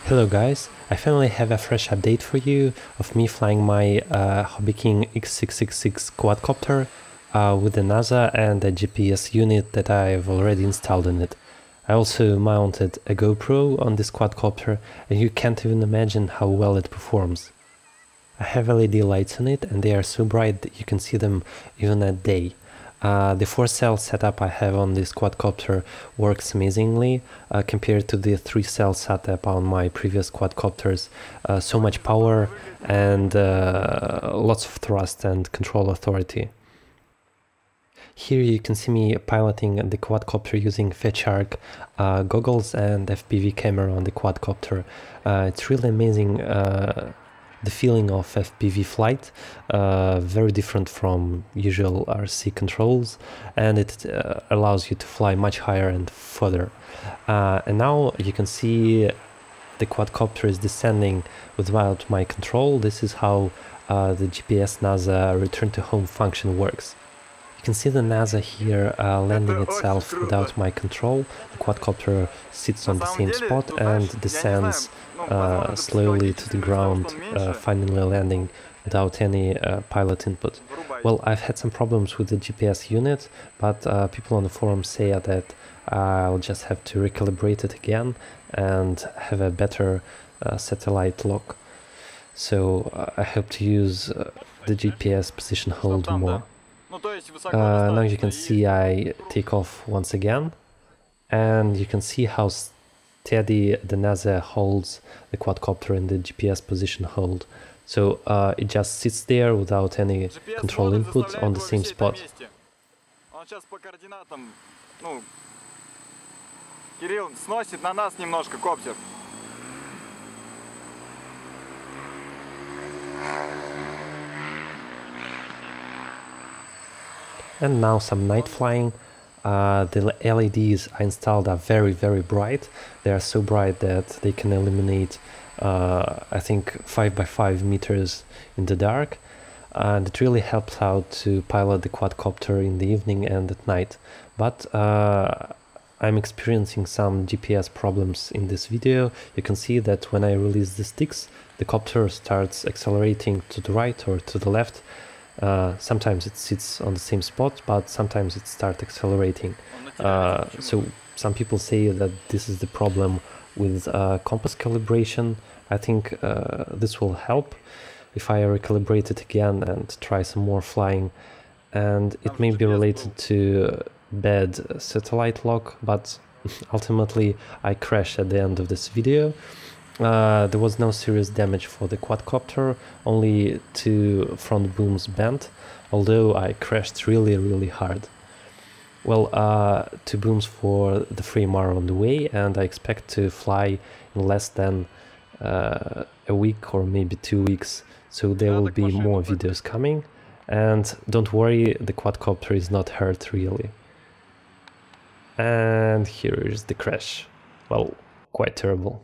Hello guys, I finally have a fresh update for you of me flying my hobbyking x666 quadcopter with the naza and a GPS unit that I've already installed in it. I also mounted a GoPro on this quadcopter and you can't even imagine how well it performs. I have LED lights on it and they are so bright that you can see them even at day. The 4-cell setup I have on this quadcopter works amazingly compared to the 3-cell setup on my previous quadcopters. So much power and lots of thrust and control authority. Here you can see me piloting the quadcopter using FetchArc goggles and FPV camera on the quadcopter. It's really amazing. The feeling of FPV flight, very different from usual RC controls, and it allows you to fly much higher and further. And now you can see the quadcopter is descending without my control. This is how the GPS NASA return to home function works. You can see the NASA here landing itself without my control. The quadcopter sits on the same spot and descends slowly to the ground, finally landing without any pilot input. Well, I've had some problems with the GPS unit, but people on the forum say that I'll just have to recalibrate it again and have a better satellite lock. So I hope to use the GPS position hold more. Now you can see I take off once again, and you can see how steady the NASA holds the quadcopter in the GPS position hold. So it just sits there without any control input on the same spot. And now some night flying. The LEDs I installed are very bright. They are so bright that they can illuminate I think 5 by 5 meters in the dark, and it really helps out to pilot the quadcopter in the evening and at night. But I'm experiencing some GPS problems in this video. You can see that when I release the sticks, the copter starts accelerating to the right or to the left. Sometimes it sits on the same spot, but sometimes it starts accelerating. So some people say that this is the problem with compass calibration. I think this will help if I recalibrate it again and try some more flying. And it may be related to bad satellite lock, but ultimately I crashed at the end of this video. There was no serious damage for the quadcopter, only 2 front booms bent, although I crashed really hard. Well, 2 booms for the frame are on the way, and I expect to fly in less than a week or maybe 2 weeks, so there will be more videos coming. And don't worry, the quadcopter is not hurt really. And here is the crash. Well, quite terrible.